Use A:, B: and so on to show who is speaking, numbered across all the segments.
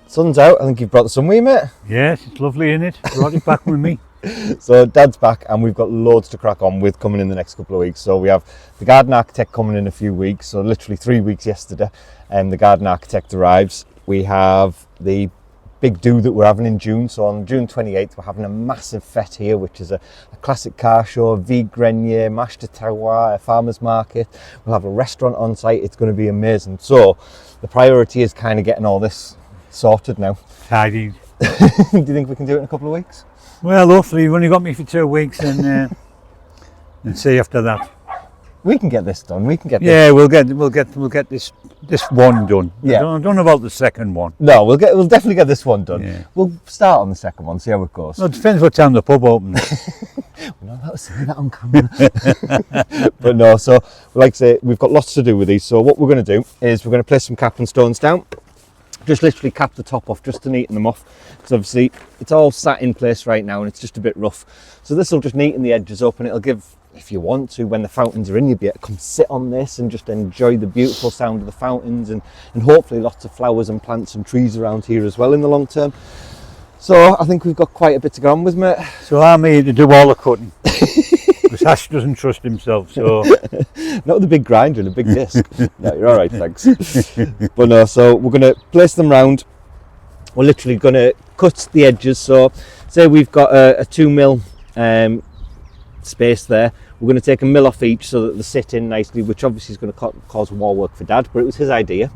A: Sun's out. I think you've brought the sun with you, mate.
B: Yes, it's lovely, isn't it? Brought it back with me.
A: So Dad's back and we've got loads to crack on with coming in the next couple of weeks. So we have the garden architect coming in a few weeks, so literally 3 weeks yesterday, and the garden architect arrives. We have the big do that we're having in June. So on June 28th, we're having a massive fete here, which is a classic car show, vide grenier, mâche de terroir, a farmer's market. We'll have a restaurant on site. It's going to be amazing. So the priority is kind of getting all this sorted now.
B: Tidied.
A: Do you think we can do it in a couple of weeks?
B: Well, hopefully you've only got me for 2 weeks and see after that.
A: We can get this done. We can get this.
B: Yeah, we'll get this one done.
A: Yeah.
B: I don't know about the second one.
A: No, we'll definitely get this one done.
B: Yeah.
A: We'll start on the second one, see how it goes.
B: Well, it depends what time the pub opens.
A: We're not allowed to say that on camera. But no, so like I say, we've got lots to do with these. So what we're going to do is we're going to place some cap and stones down. Just literally cap the top off just to neaten them off, because obviously it's all sat in place right now and it's just a bit rough. So this will just neaten the edges up, and it'll give, if you want to, when the fountains are in, you'll be able to come sit on this and just enjoy the beautiful sound of the fountains, and hopefully lots of flowers and plants and trees around here as well in the long term. So I think we've got quite a bit to go on with, mate.
B: So I'm here to do all the cutting. Because Ash doesn't trust himself, so...
A: Not with a big grinder and a big disc. No, you're all right, thanks. But no, so we're going to place them round. We're literally going to cut the edges. So say we've got a 2mm space there. We're going to take a mil off each so that they sit in nicely, which obviously is going to cause more work for Dad, but it was his idea.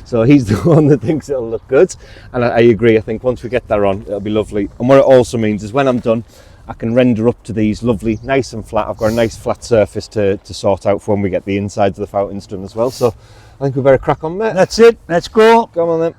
A: So he's the one that thinks it'll look good. And I agree. I think once we get that on, it'll be lovely. And what it also means is when I'm done, I can render up to these lovely, nice and flat. I've got a nice flat surface to sort out for when we get the insides of the fountains done as well. So I think we better crack on, mate.
B: That's it. Let's go.
A: Come on then.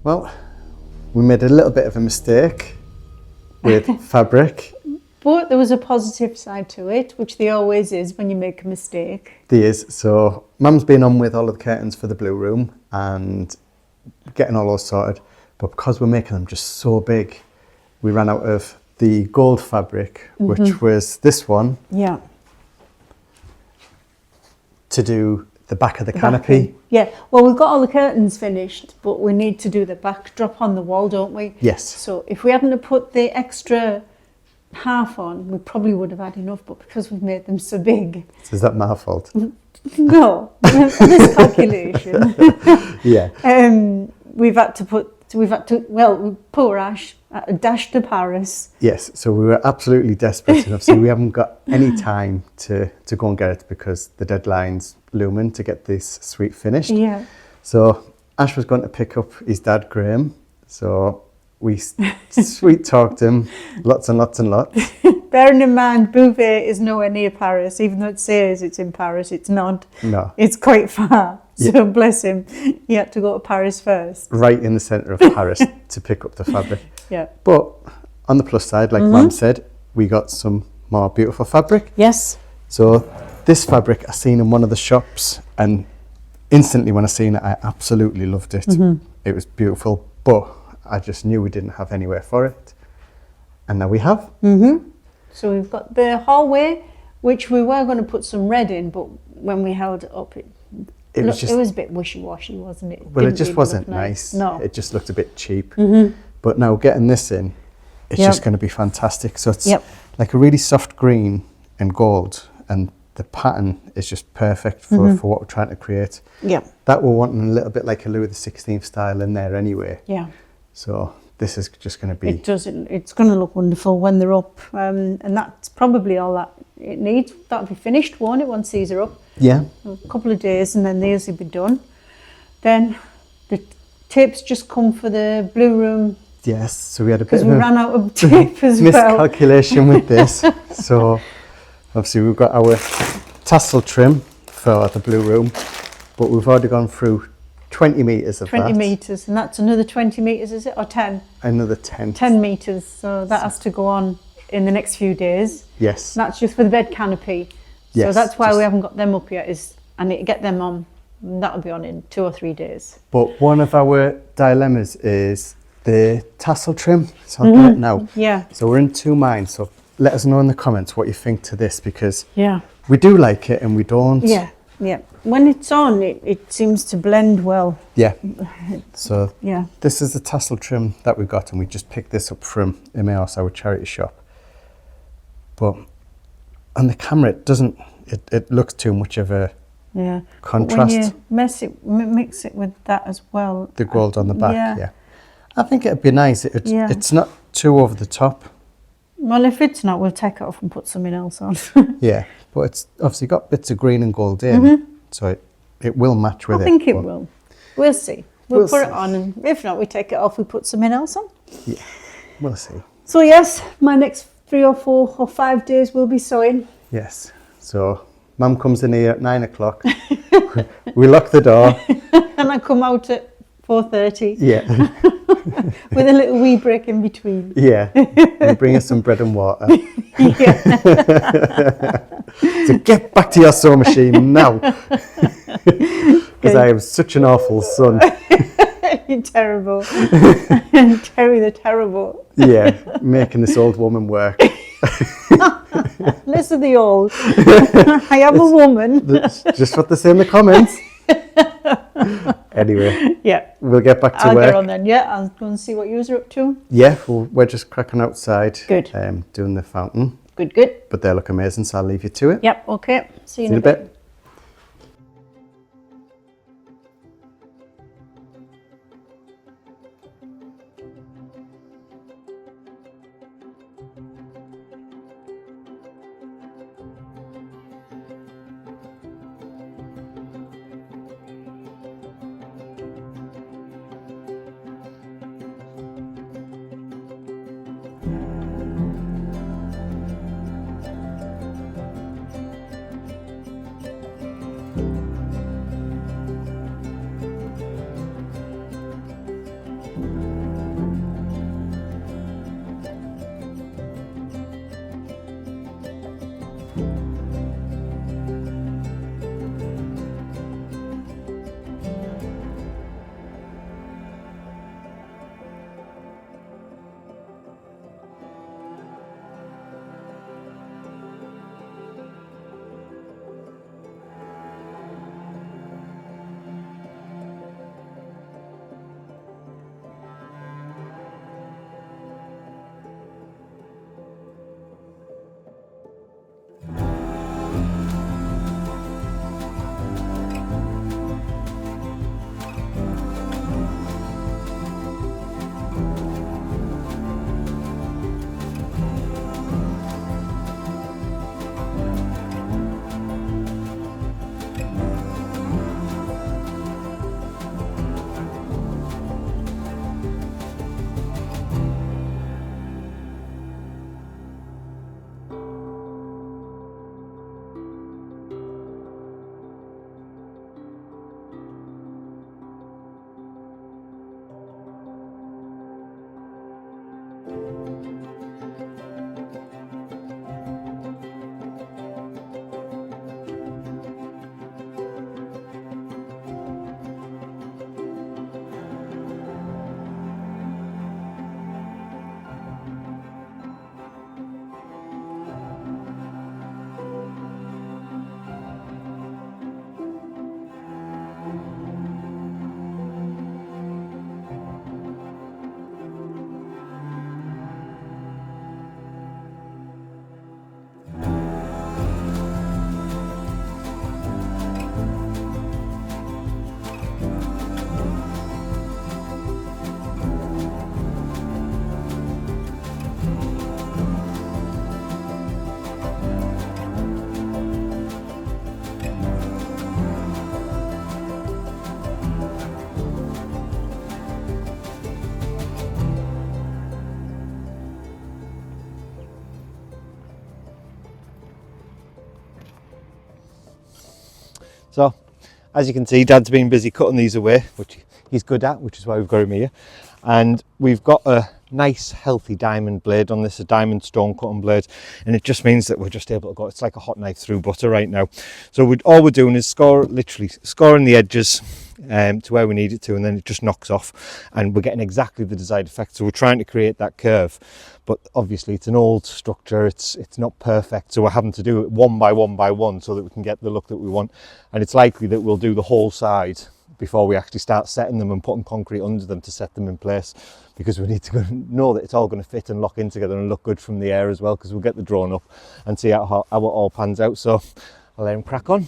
A: Well, we made a little bit of a mistake with fabric.
C: But there was a positive side to it, which there always is when you make a mistake.
A: There is. So Mum's been on with all of the curtains for the blue room and getting all those sorted.
D: but because we're making them just so big, we ran out of the gold fabric, which was this one,
C: Yeah.
D: to do the back of the canopy.
C: Yeah. Well, we've got all the curtains finished, but we need to do the backdrop on the wall, don't we?
D: Yes.
C: So if we hadn't have put the extra half on, we probably would have had enough, but because we've made them so big,
D: So is that my fault?
C: no, miscalculation.
D: Yeah.
C: Poor Ash had to dash to Paris.
D: Yes, so we were absolutely desperate, and obviously we haven't got any time to go and get it because the deadline's looming to get this suite finished.
C: Yeah.
D: So Ash was going to pick up his dad, Graham, so we sweet talked him lots and lots and lots.
C: Bearing in mind, Beauvais is nowhere near Paris, even though it says it's in Paris, it's not.
D: No.
C: It's quite far. So
D: Yeah.
C: bless him, he had to go to Paris first.
D: Right in the centre of Paris to pick up the fabric.
C: Yeah.
D: But on the plus side, like Mum said, we got some more beautiful fabric.
C: Yes.
D: So this fabric I seen in one of the shops, and instantly when I seen it, I absolutely loved it. It was beautiful, but I just knew we didn't have anywhere for it. And now we have.
C: So we've got the hallway, which we were going to put some red in, but when we held it up,
D: It was just,
C: it was a bit wishy-washy, wasn't it?
D: well, it
C: Didn't
D: just
C: really
D: wasn't
C: look
D: nice.
C: No.
D: It just looked a bit cheap. But now getting this in, it's
C: Yep.
D: just going to be fantastic. So it's
C: Yep.
D: like a really soft green and gold, and the pattern is just perfect for what we're trying to create.
C: Yeah.
D: That we're wanting a little bit like a Louis XVI style in there anyway.
C: Yeah.
D: So this is just going to be...
C: It does. It's going to look wonderful when they're up, and that's probably all that it needs. That'll be finished, won't it? Once these are up,
D: Yeah.
C: a couple of days, and then these will be done. Then the tapes just come for the blue room
D: Yes. So we had a bit
C: because
D: of
C: we
D: a
C: ran out of tape as well.
D: miscalculation with this. So obviously we've got our tassel trim for the blue room, but we've already gone through 20 metres of
C: 20
D: that.
C: metres, and that's another 20 metres, is it? Or 10?
D: Another 10.
C: 10 metres, so that has to go on in the next few days.
D: Yes.
C: And that's just for the bed canopy. So
D: Yes,
C: that's why
D: just-
C: we haven't got them up yet, is I need to get them on. And that'll be on in 2 or 3 days.
D: But one of our dilemmas is the tassel trim. So I'll get it now.
C: Yeah,
D: So we're in two minds. So let us know in the comments what you think to this, because
C: yeah,
D: we do like it and we don't.
C: yeah, yeah. When it's on, it seems to blend well.
D: Yeah. So
C: Yeah,
D: this is the tassel trim that we got, and we just picked this up from Emmaus, our charity shop. But on the camera, it doesn't. It looks too much of a
C: yeah.
D: contrast.
C: But when you mix it with that as well.
D: The gold on the back,
C: Yeah.
D: yeah. I think it'd be nice.
C: Yeah.
D: It's not too over the top.
C: Well, if it's not, we'll take it off and put something else on.
D: Yeah, but it's obviously got bits of green and gold in, so it will match with
C: I
D: it.
C: think it
D: but
C: will. We'll see. We'll
D: We'll
C: put
D: see.
C: it on, and if not, we take it off, we put something else on.
D: We'll see.
C: So yes, my next 3 or 4 or 5 days will be sewing.
D: Yes. So Mum comes in here at 9 o'clock. We lock the door.
C: And I come out at 4:30
D: Yeah,
C: with a little wee break in between.
D: yeah. And bring us some bread and water.
C: Yeah.
D: So get back to your sewing machine now, because I am such an awful son.
C: You're terrible. Terry the terrible.
D: Yeah, making this old woman work.
C: Listen to the old. I am a woman.
D: That's just what they say in the comments. Anyway,
C: Yeah.
D: we'll get back to
C: I'll
D: work.
C: get on then. Yeah, I'll go and see what you're up to.
D: Yeah, well, we're just cracking outside.
C: Good.
D: Doing the fountain,
C: Good, good.
D: but they look amazing, so I'll leave you to it.
C: Yep, okay. See you
D: See you
C: in a bit.
A: So as you can see, Dad's been busy cutting these away, which he's good at, which is why we've got him here. And we've got a nice healthy diamond blade on this, a diamond stone cutting blade, and it just means that we're just able to go, it's like a hot knife through butter right now. So all we're doing is literally scoring the edges to where we need it to, and then it just knocks off and we're getting exactly the desired effect. So we're trying to create that curve, but obviously it's an old structure, it's not perfect, so we're having to do it one by one so that we can get the look that we want. And it's likely that we'll do the whole side before we actually start setting them and putting concrete under them to set them in place, because we need to know that it's all going to fit and lock in together and look good from the air as well, because we'll get the drone up and see how it all pans out. So I'll let him crack on.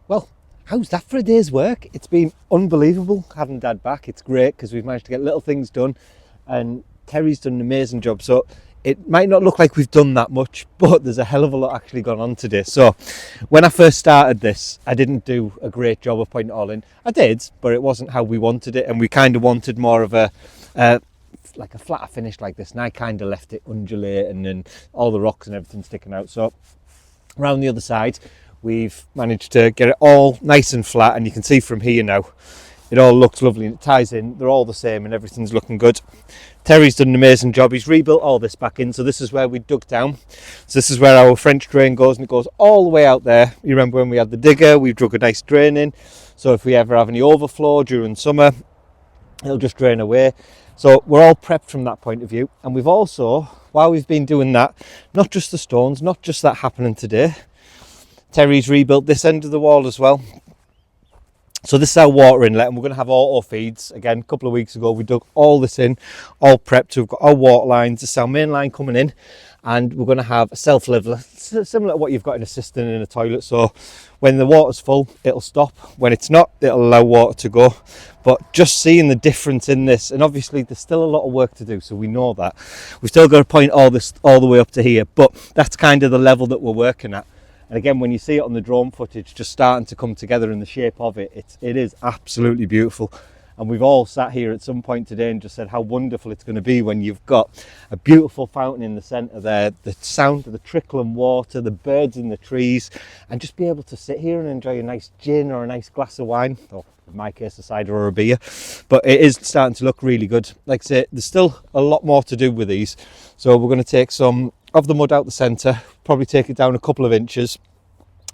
A: Well, how's that for a day's work? It's been unbelievable having Dad back. It's great because we've managed to get little things done, and Terry's done an amazing job. So it might not look like we've done that much, but there's a hell of a lot actually gone on today. So when I first started this, I didn't do a great job of putting it all in. I did, but it wasn't how we wanted it, and we kind of wanted more of a like a flatter finish like this, and I kind of left it undulating and all the rocks and everything sticking out. So around the other side, we've managed to get it all nice and flat, and you can see from here now it all looks lovely and it ties in. They're all the same and everything's looking good. Terry's done an amazing job. He's rebuilt all this back in, so this is where we dug down. So this is where our French drain goes, and it goes all the way out there. You remember when we had the digger, we dug a nice drain in, so if we ever have any overflow during summer, it'll just drain away. So we're all prepped from that point of view. And we've also, while we've been doing that, not just the stones, not just that happening today, Terry's rebuilt this end of the wall as well. So this is our water inlet, and we're going to have auto feeds. Again, a couple of weeks ago we dug all this in, all prepped. So we've got our water lines, this is our main line coming in, and we're going to have a self-leveler, similar to what you've got in a cistern in a toilet. So when the water's full, it'll stop. When it's not, it'll allow water to go. But just seeing the difference in this, and obviously there's still a lot of work to do, so we know that. We've still got to point all this all the way up to here, but that's kind of the level that we're working at. And again, when you see it on the drone footage, just starting to come together in the shape of it, it is absolutely beautiful. And we've all sat here at some point today and just said how wonderful it's going to be when you've got a beautiful fountain in the centre there, the sound of the trickling water, the birds in the trees, and just be able to sit here and enjoy a nice gin or a nice glass of wine, or in my case a cider or a beer. But it is starting to look really good. Like I say, there's still a lot more to do with these. So we're going to take some of the mud out the centre, probably take it down a couple of inches,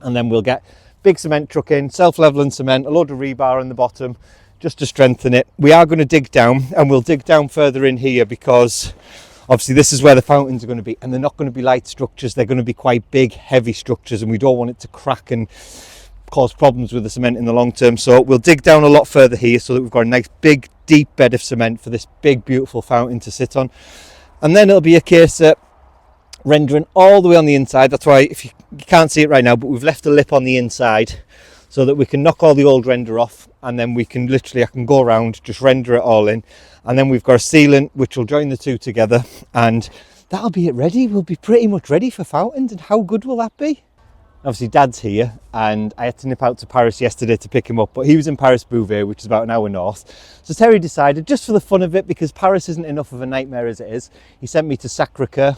A: and then we'll get big cement truck in, self-leveling cement, a load of rebar in the bottom just to strengthen it. We are going to dig down, and we'll dig down further in here because obviously this is where the fountains are going to be, and they're not going to be light structures, they're going to be quite big heavy structures, and we don't want it to crack and cause problems with the cement in the long term. So we'll dig down a lot further here so that we've got a nice big deep bed of cement for this big beautiful fountain to sit on. And then it'll be a case of rendering all the way on the inside. That's why, if you can't see it right now, but we've left a lip on the inside so that we can knock all the old render off, and then we can literally, I can go around, just render it all in, and then we've got a sealant which will join the two together, and that'll be it ready. We'll be pretty much ready for fountains. And how good will that be? Obviously Dad's here, and I had to nip out to Paris yesterday to pick him up, but he was in Paris Bouvet, which is about an hour north. So Terry decided, just for the fun of it, because Paris isn't enough of a nightmare as it is, he sent me to Sacré-Cœur.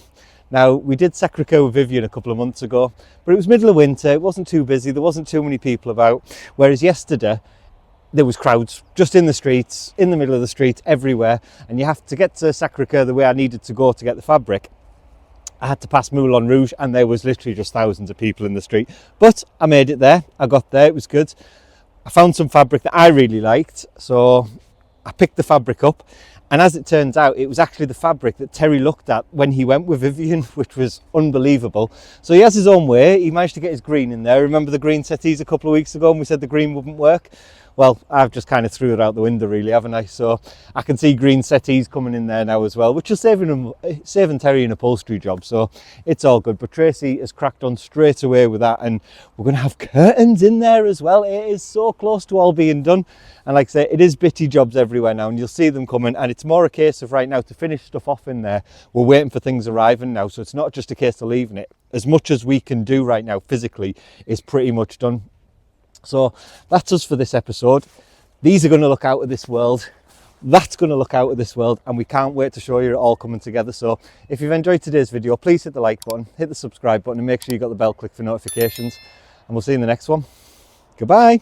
A: Now, we did Sacré-Cœur with Vivian a couple of months ago, but it was middle of winter, it wasn't too busy, there wasn't too many people about, whereas yesterday there was crowds just in the streets, in the middle of the street, everywhere, and you have to get to Sacré-Cœur the way I needed to go to get the fabric. I had to pass Moulin Rouge, and there was literally just thousands of people in the street, but I made it there, I got there, it was good. I found some fabric that I really liked, so I picked the fabric up. And as it turns out, it was actually the fabric that Terry looked at when he went with Vivian, which was unbelievable. So he has his own way. He managed to get his green in there. Remember the green settees a couple of weeks ago, and we said the green wouldn't work? Well, I've just kind of threw it out the window really, haven't I? So I can see green settees coming in there now as well, which is saving Terry an upholstery job. So it's all good. But Tracy has cracked on straight away with that, and we're going to have curtains in there as well. It is so close to all being done. And like I say, it is bitty jobs everywhere now, and you'll see them coming. And it's more a case of right now to finish stuff off in there. We're waiting for things arriving now. So it's not just a case of leaving it. As much as we can do right now physically is pretty much done. So that's us for this episode. These are going to look out of this world. That's going to look out of this world, and we can't wait to show you it all coming together. So if you've enjoyed today's video, please hit the like button, hit the subscribe button, and make sure you got the bell clicked for notifications. And we'll see you in the next one. Goodbye.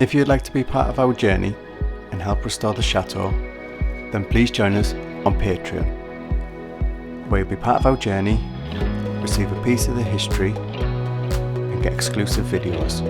D: If you'd like to be part of our journey and help restore the chateau, then please join us on Patreon, where you'll be part of our journey, receive a piece of the history, and get exclusive videos.